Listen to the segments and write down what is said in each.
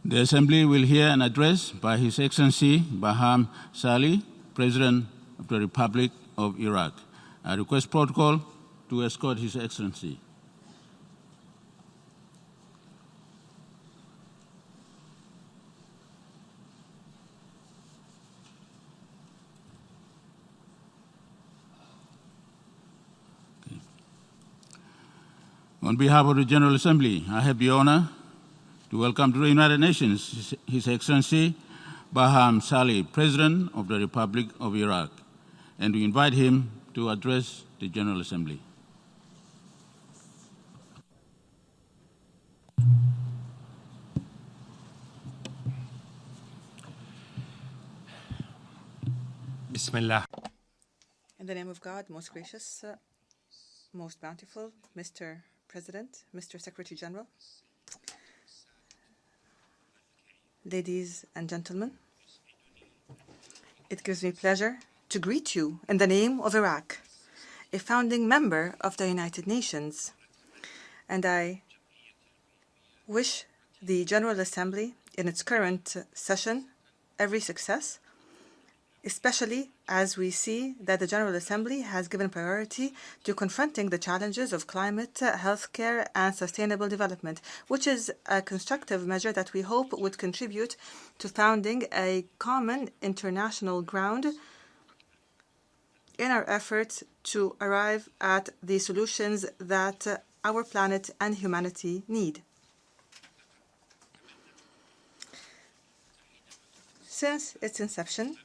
The Assembly will hear an address by His Excellency Barham Salih, President of the Republic of Iraq. I request protocol to escort His Excellency. On behalf of the General Assembly, I have the honor to welcome to the United Nations His Excellency Barham Salih, President of the Republic of Iraq, and to invite him to address the General Assembly. Bismillah. In the name of God, most gracious, most bountiful, Mr. President, Mr. Secretary General, ladies and gentlemen, it gives me pleasure to greet you in the name of Iraq, a founding member of the United Nations, and I wish the General Assembly in its current session every success, especially as we see that the General Assembly has given priority to confronting the challenges of climate, healthcare, and sustainable development, which is a constructive measure that we hope would contribute to founding a common international ground in our efforts to arrive at the solutions that our planet and humanity need. Since its inception,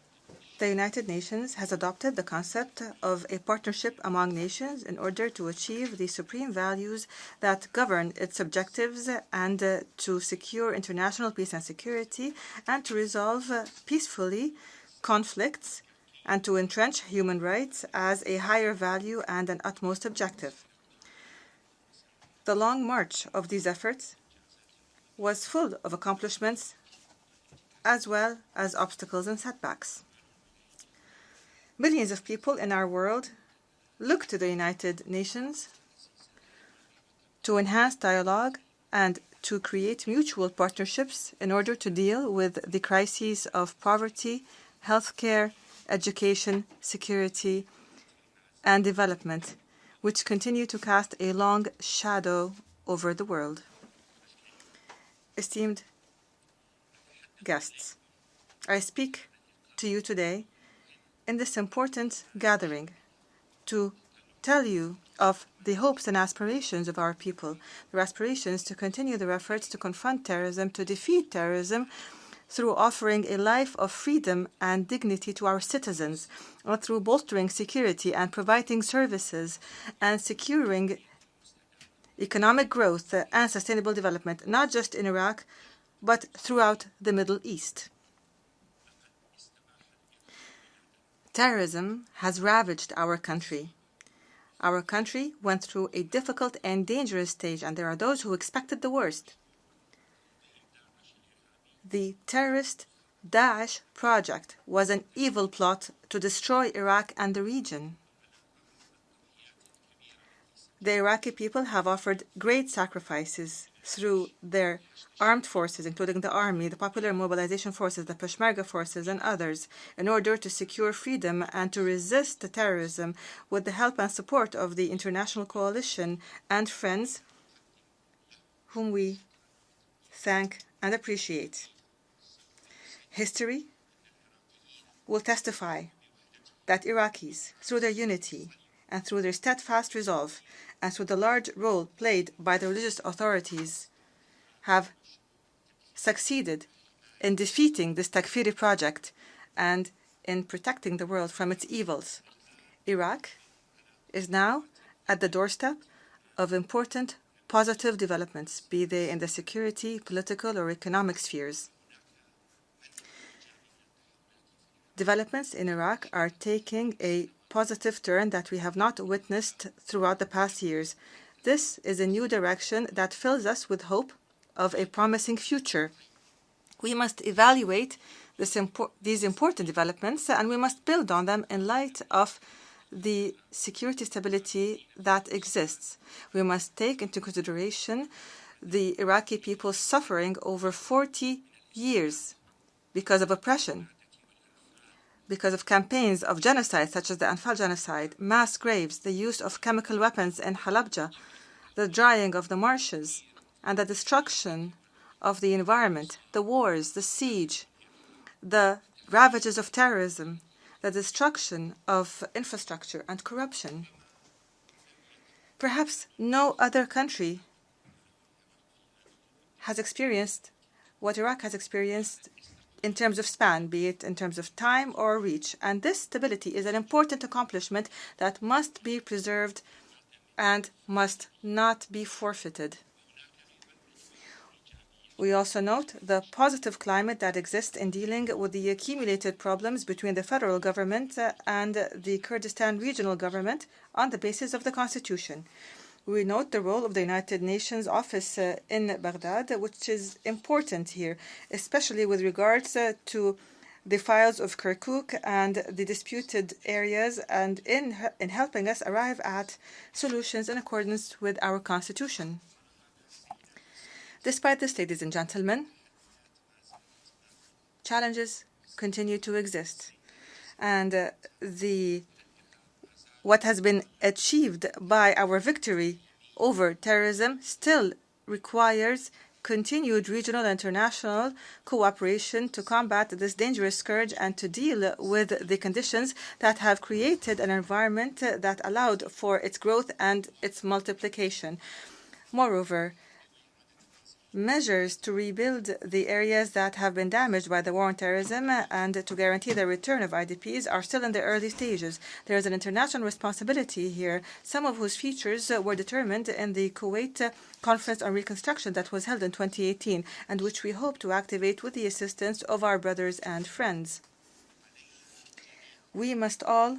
the United Nations has adopted the concept of a partnership among nations in order to achieve the supreme values that govern its objectives and to secure international peace and security and to resolve peacefully conflicts and to entrench human rights as a higher value and an utmost objective. The long march of these efforts was full of accomplishments as well as obstacles and setbacks. Millions of people in our world look to the United Nations to enhance dialogue and to create mutual partnerships in order to deal with the crises of poverty, healthcare, education, security, and development, which continue to cast a long shadow over the world. Esteemed guests, I speak to you today in this important gathering to tell you of the hopes and aspirations of our people, their aspirations to continue their efforts to confront terrorism, to defeat terrorism through offering a life of freedom and dignity to our citizens, or through bolstering security and providing services and securing economic growth and sustainable development, not just in Iraq, but throughout the Middle East. Terrorism has ravaged our country. Our country went through a difficult and dangerous stage, and there are those who expected the worst. The terrorist Daesh project was an evil plot to destroy Iraq and the region. The Iraqi people have offered great sacrifices through their armed forces, including the army, the Popular Mobilization Forces, the Peshmerga forces, and others, in order to secure freedom and to resist terrorism with the help and support of the international coalition and friends whom we thank and appreciate. History will testify that Iraqis, through their unity and through their steadfast resolve and through the large role played by the religious authorities, have succeeded in defeating this Takfiri project and in protecting the world from its evils. Iraq is now at the doorstep of important positive developments, be they in the security, political, or economic spheres. Developments in Iraq are taking a positive turn that we have not witnessed throughout the past years. This is a new direction that fills us with hope of a promising future. We must evaluate these important developments and we must build on them in light of the security stability that exists. We must take into consideration the Iraqi people suffering over 40 years because of oppression, because of campaigns of genocide such as the Anfal genocide, mass graves, the use of chemical weapons in Halabja, the drying of the marshes, and the destruction of the environment, the wars, the siege, the ravages of terrorism, the destruction of infrastructure, and corruption. Perhaps no other country has experienced what Iraq has experienced in terms of span, be it in terms of time or reach. And this stability is an important accomplishment that must be preserved and must not be forfeited. We also note the positive climate that exists in dealing with the accumulated problems between the federal government and the Kurdistan regional government on the basis of the constitution. We note the role of the United Nations office in Baghdad, which is important here, especially with regards to the files of Kirkuk and the disputed areas, and in helping us arrive at solutions in accordance with our constitution. Despite this, ladies and gentlemen, challenges continue to exist, and what has been achieved by our victory over terrorism still requires continued regional and international cooperation to combat this dangerous scourge and to deal with the conditions that have created an environment that allowed for its growth and its multiplication. Moreover, measures to rebuild the areas that have been damaged by the war on terrorism and to guarantee the return of IDPs are still in the early stages. There is an international responsibility here, some of whose features were determined in the Kuwait Conference on Reconstruction that was held in 2018 and which we hope to activate with the assistance of our brothers and friends. We must all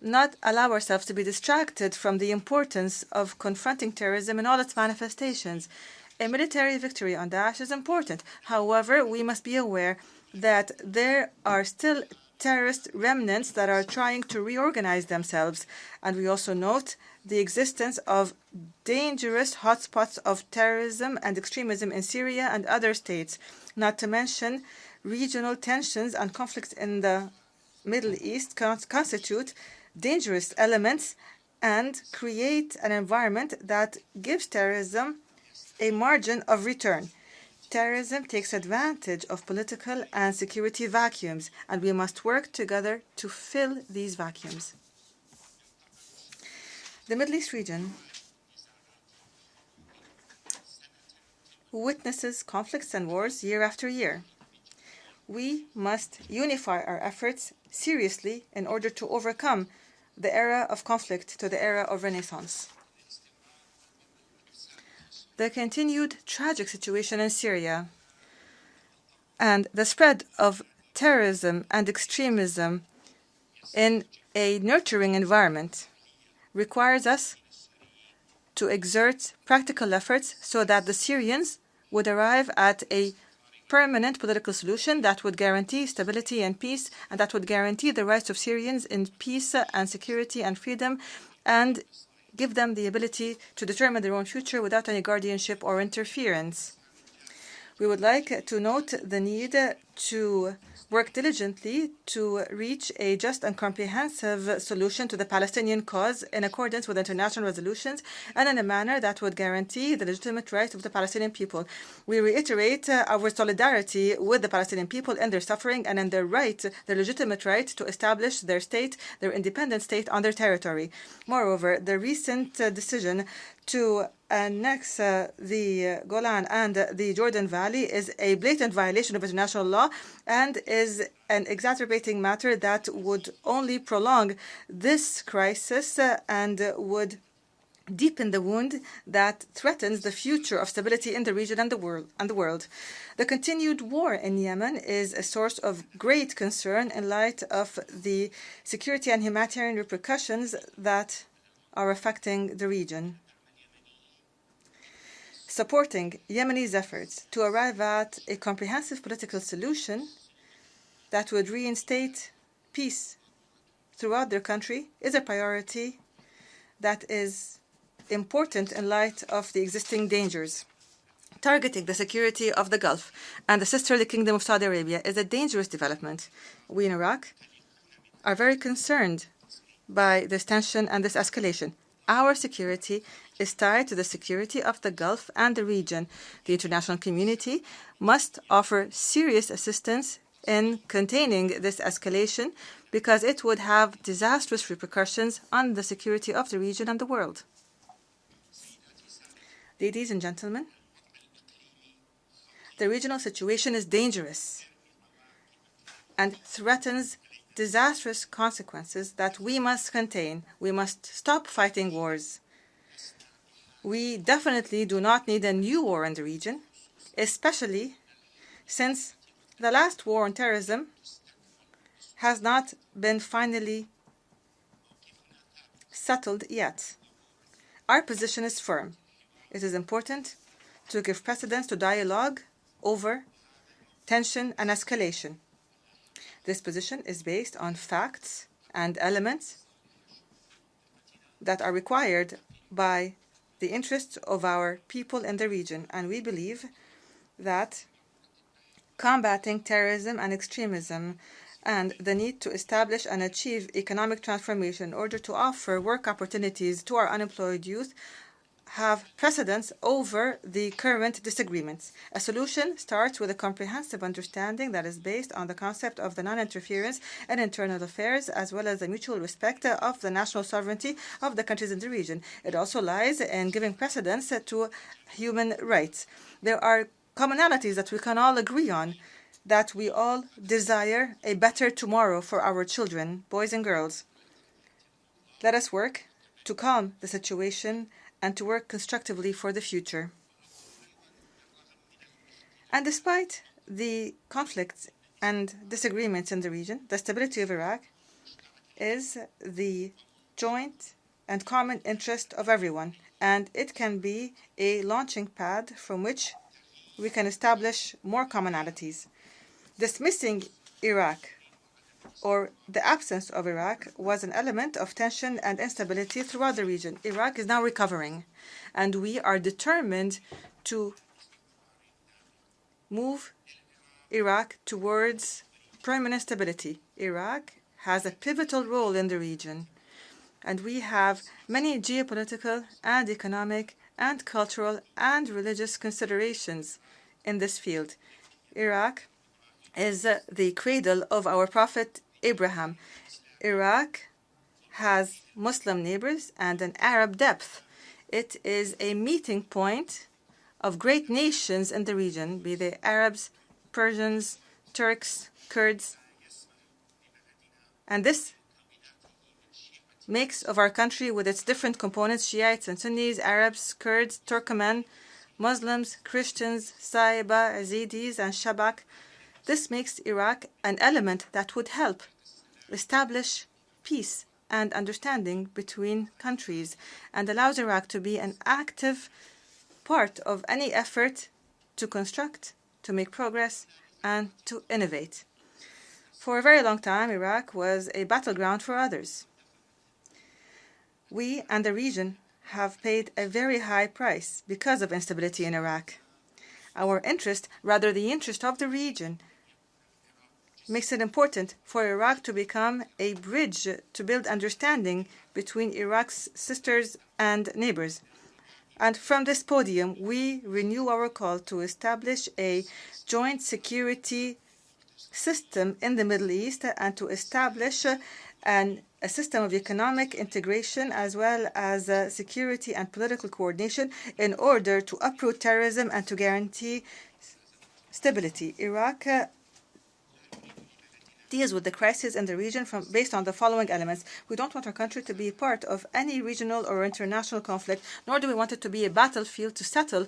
not allow ourselves to be distracted from the importance of confronting terrorism in all its manifestations. A military victory on Daesh is important. However, we must be aware that there are still terrorist remnants that are trying to reorganize themselves. And we also note the existence of dangerous hotspots of terrorism and extremism in Syria and other states, not to mention regional tensions and conflicts in the Middle East constitute dangerous elements and create an environment that gives terrorism a margin of return. Terrorism takes advantage of political and security vacuums, and we must work together to fill these vacuums. The Middle East region witnesses conflicts and wars year after year. We must unify our efforts seriously in order to overcome the era of conflict to the era of renaissance. The continued tragic situation in Syria and the spread of terrorism and extremism in a nurturing environment requires us to exert practical efforts so that the Syrians would arrive at a permanent political solution that would guarantee stability and peace, and that would guarantee the rights of Syrians in peace and security and freedom, and give them the ability to determine their own future without any guardianship or interference. We would like to note the need to work diligently to reach a just and comprehensive solution to the Palestinian cause in accordance with international resolutions and in a manner that would guarantee the legitimate rights of the Palestinian people. We reiterate our solidarity with the Palestinian people in their suffering and in their legitimate right to establish their state, their independent state on their territory. Moreover, the recent decision to annex the Golan and the Jordan Valley is a blatant violation of international law and is an exacerbating matter that would only prolong this crisis and would deepen the wound that threatens the future of stability in the region and the world. The continued war in Yemen is a source of great concern in light of the security and humanitarian repercussions that are affecting the region. Supporting Yemenis' efforts to arrive at a comprehensive political solution that would reinstate peace throughout their country is a priority that is important in light of the existing dangers. Targeting the security of the Gulf and the sisterly kingdom of Saudi Arabia is a dangerous development. We in Iraq are very concerned by this tension and this escalation. Our security is tied to the security of the Gulf and the region. The international community must offer serious assistance in containing this escalation because it would have disastrous repercussions on the security of the region and the world. Ladies and gentlemen, the regional situation is dangerous and threatens disastrous consequences that we must contain. We must stop fighting wars. We definitely do not need a new war in the region, especially since the last war on terrorism has not been finally settled yet. Our position is firm. It is important to give precedence to dialogue over tension and escalation. This position is based on facts and elements that are required by the interests of our people in the region, and we believe that combating terrorism and extremism and the need to establish and achieve economic transformation in order to offer work opportunities to our unemployed youth have precedence over the current disagreements. A solution starts with a comprehensive understanding that is based on the concept of the non-interference in internal affairs as well as the mutual respect of the national sovereignty of the countries in the region. It also lies in giving precedence to human rights. There are commonalities that we can all agree on, that we all desire a better tomorrow for our children, boys and girls. Let us work to calm the situation and to work constructively for the future. And despite the conflicts and disagreements in the region, the stability of Iraq is the joint and common interest of everyone, and it can be a launching pad from which we can establish more commonalities. Dismissing Iraq or the absence of Iraq was an element of tension and instability throughout the region. Iraq is now recovering, and we are determined to move Iraq towards permanent stability. Iraq has a pivotal role in the region, and we have many geopolitical and economic and cultural and religious considerations in this field. Iraq is the cradle of our prophet Abraham. Iraq has Muslim neighbors and an Arab depth. It is a meeting point of great nations in the region, be they Arabs, Persians, Turks, Kurds. And this makes of our country, with its different components, Shiites and Sunnis, Arabs, Kurds, Turkmen, Muslims, Christians, Saiba, Yazidis, and Shabak. This makes Iraq an element that would help establish peace and understanding between countries and allows Iraq to be an active part of any effort to construct, to make progress, and to innovate. For a very long time, Iraq was a battleground for others. We and the region have paid a very high price because of instability in Iraq. Our interest, rather the interest of the region, makes it important for Iraq to become a bridge to build understanding between Iraq's sisters and neighbors. And from this podium, we renew our call to establish a joint security system in the Middle East and to establish a system of economic integration as well as security and political coordination in order to uproot terrorism and to guarantee stability. Iraq deals with the crisis in the region based on the following elements. We don't want our country to be part of any regional or international conflict, nor do we want it to be a battlefield to settle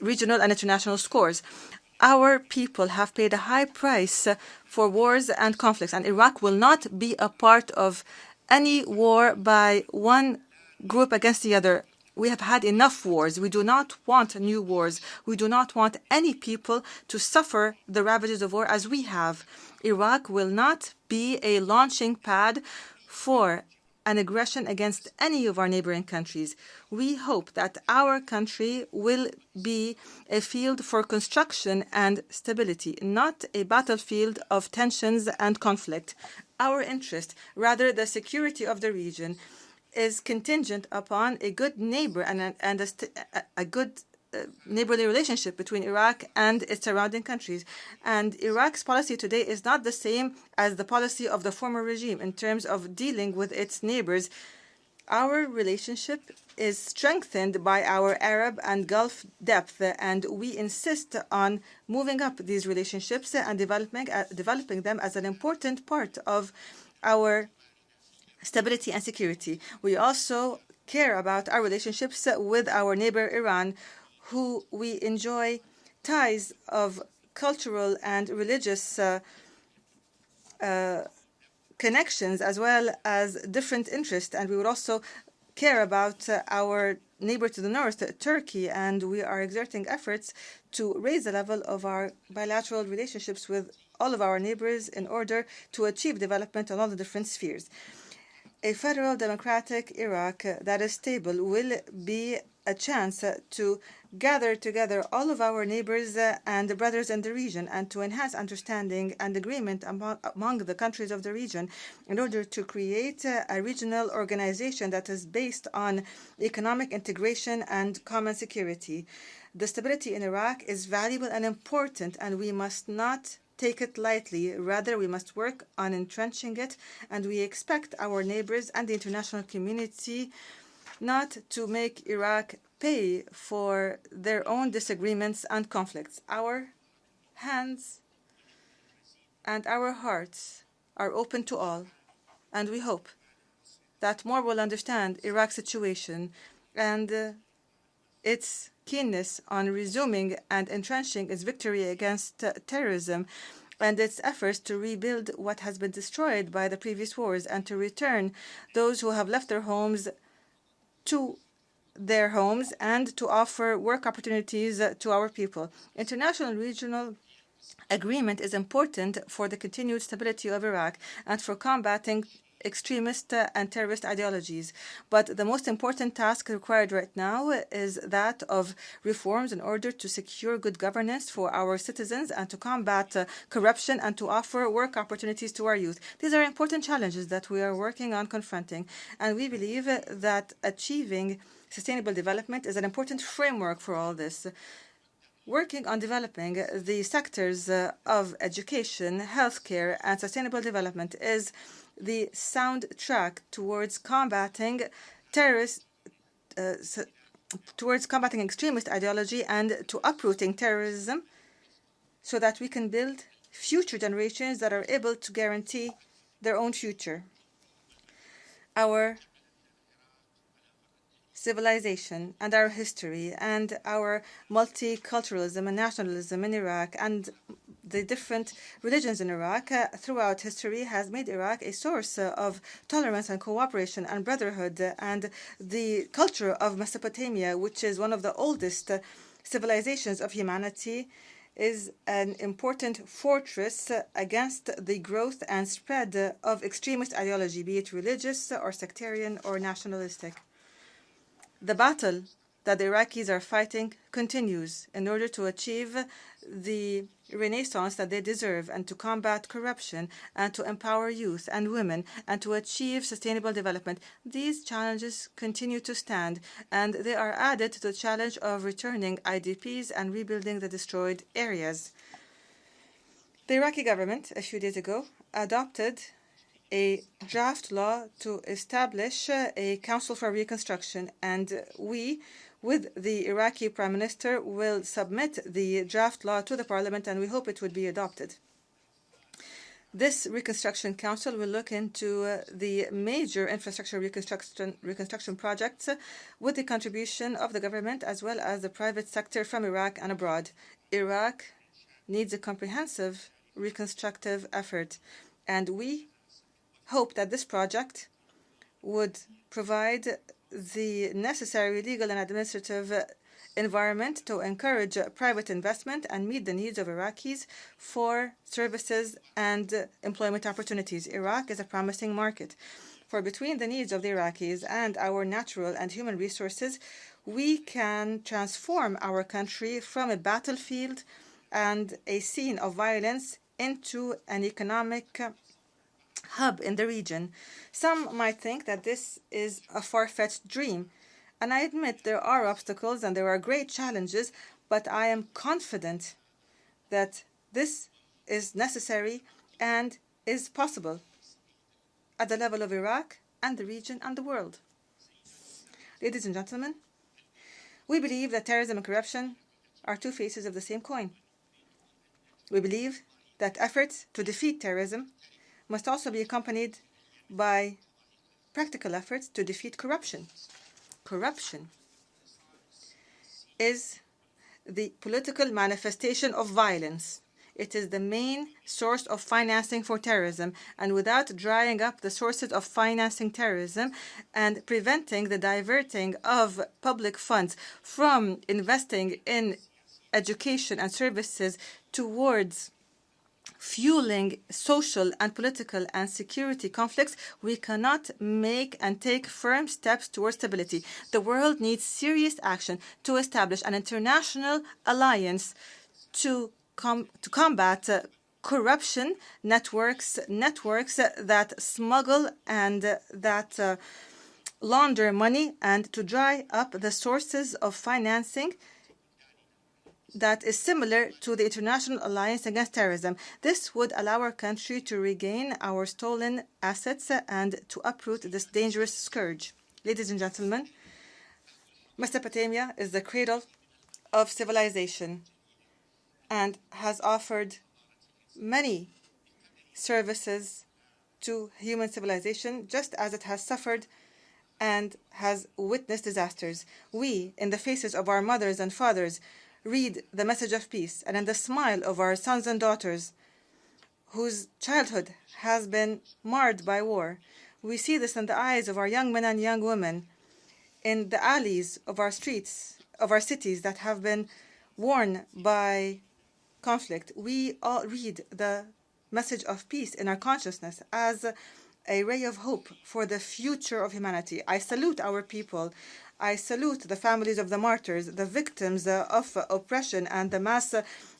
regional and international scores. Our people have paid a high price for wars and conflicts, and Iraq will not be a part of any war by one group against the other. We have had enough wars. We do not want new wars. We do not want any people to suffer the ravages of war as we have. Iraq will not be a launching pad for an aggression against any of our neighboring countries. We hope that our country will be a field for construction and stability, not a battlefield of tensions and conflict. Our interest, rather the security of the region, is contingent upon a good neighbor and a good neighborly relationship between Iraq and its surrounding countries. And Iraq's policy today is not the same as the policy of the former regime in terms of dealing with its neighbors. Our relationship is strengthened by our Arab and Gulf depth, and we insist on moving up these relationships and developing them as an important part of our stability and security. We also care about our relationships with our neighbor Iran, who we enjoy ties of cultural and religious connections as well as different interests. And we would also care about our neighbor to the north, Turkey, and we are exerting efforts to raise the level of our bilateral relationships with all of our neighbors in order to achieve development on all the different spheres. A federal democratic Iraq that is stable will be a chance to gather together all of our neighbors and brothers in the region and to enhance understanding and agreement among the countries of the region in order to create a regional organization that is based on economic integration and common security. The stability in Iraq is valuable and important, and we must not take it lightly. Rather, we must work on entrenching it, and we expect our neighbors and the international community not to make Iraq pay for their own disagreements and conflicts. Our hands and our hearts are open to all, and we hope that more will understand Iraq's situation and its keenness on resuming and entrenching its victory against terrorism and its efforts to rebuild what has been destroyed by the previous wars and to return those who have left their homes to their homes and to offer work opportunities to our people. International and regional agreement is important for the continued stability of Iraq and for combating extremist and terrorist ideologies. But the most important task required right now is that of reforms in order to secure good governance for our citizens and to combat corruption and to offer work opportunities to our youth. These are important challenges that we are working on confronting, and we believe that achieving sustainable development is an important framework for all this. Working on developing the sectors of education, healthcare, and sustainable development is the sound track towards combating extremist ideology and to uprooting terrorism so that we can build future generations that are able to guarantee their own future. Our civilization and our history and our multiculturalism and nationalism in Iraq and the different religions in Iraq throughout history has made Iraq a source of tolerance and cooperation and brotherhood, and the culture of Mesopotamia, which is one of the oldest civilizations of humanity, is an important fortress against the growth and spread of extremist ideology, be it religious or sectarian or nationalistic. The battle that the Iraqis are fighting continues in order to achieve the renaissance that they deserve and to combat corruption and to empower youth and women and to achieve sustainable development. These challenges continue to stand, and they are added to the challenge of returning IDPs and rebuilding the destroyed areas. The Iraqi government, a few days ago, adopted a draft law to establish a Council for Reconstruction, and we, with the Iraqi Prime Minister, will submit the draft law to the Parliament, and we hope it would be adopted. This Reconstruction Council will look into the major infrastructure reconstruction projects with the contribution of the government as well as the private sector from Iraq and abroad. Iraq needs a comprehensive reconstructive effort, and we hope that this project would provide the necessary legal and administrative environment to encourage private investment and meet the needs of Iraqis for services and employment opportunities. Iraq is a promising market For between the needs of the Iraqis and our natural and human resources, we can transform our country from a battlefield and a scene of violence into an economic hub in the region. Some might think that this is a far-fetched dream, and I admit there are obstacles and there are great challenges, but I am confident that this is necessary and is possible at the level of Iraq and the region and the world. Ladies and gentlemen, we believe that terrorism and corruption are two faces of the same coin. We believe that efforts to defeat terrorism must also be accompanied by practical efforts to defeat corruption. Corruption is the political manifestation of violence. It is the main source of financing for terrorism, and without drying up the sources of financing terrorism and preventing the diverting of public funds from investing in education and services towards fueling social and political and security conflicts, we cannot make and take firm steps towards stability. The world needs serious action to establish an international alliance to combat corruption networks that smuggle and that launder money, and to dry up the sources of financing that is similar to the International Alliance Against Terrorism. This would allow our country to regain our stolen assets and to uproot this dangerous scourge. Ladies and gentlemen, Mesopotamia is the cradle of civilization and has offered many services to human civilization, just as it has suffered and has witnessed disasters. We, in the faces of our mothers and fathers, read the message of peace, and in the smile of our sons and daughters whose childhood has been marred by war. We see this in the eyes of our young men and young women, in the alleys of our streets, of our cities that have been worn by conflict. We all read the message of peace in our consciousness as a ray of hope for the future of humanity. I salute our people. I salute the families of the martyrs, the victims of oppression and the mass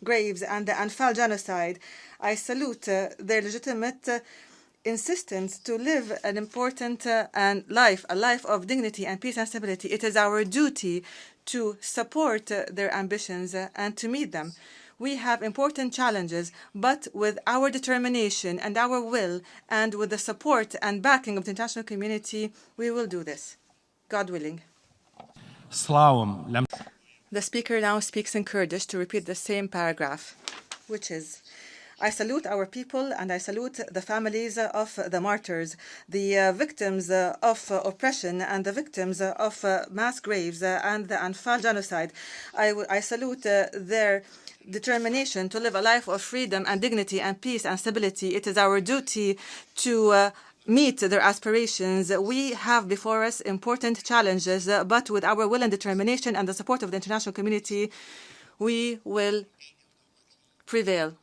graves and the Anfal genocide. I salute their legitimate insistence to live an important a life of dignity and peace and stability. It is our duty to support their ambitions and to meet them. We have important challenges, but with our determination and our will and with the support and backing of the international community, we will do this, God willing. The speaker now speaks in Kurdish to repeat the same paragraph, which is, I salute our people and I salute the families of the martyrs, the victims of oppression and the victims of mass graves and the Anfal genocide. I salute their determination to live a life of freedom and dignity and peace and stability. It is our duty to meet their aspirations. We have before us important challenges, but with our will and determination and the support of the international community, we will prevail,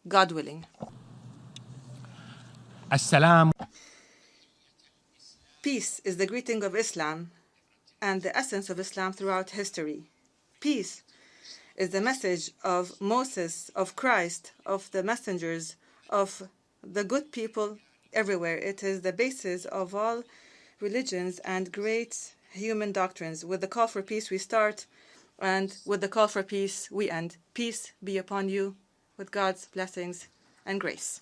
God willing. Assalam. Peace is the greeting of Islam and the essence of Islam throughout history. Peace is the message of Moses, of Christ, of the messengers, of the good people everywhere. It is the basis of all religions and great human doctrines. With the call for peace we start, and with the call for peace we end. Peace be upon you, with God's blessings and grace.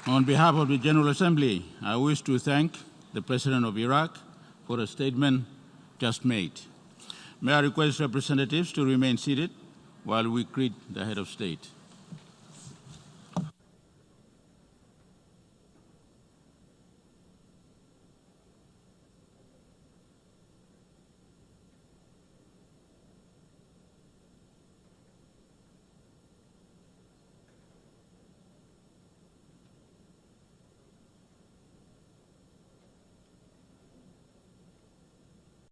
On behalf of the General Assembly, I wish to thank the President of Iraq for a statement just made. May I request representatives to remain seated while we greet the head of state.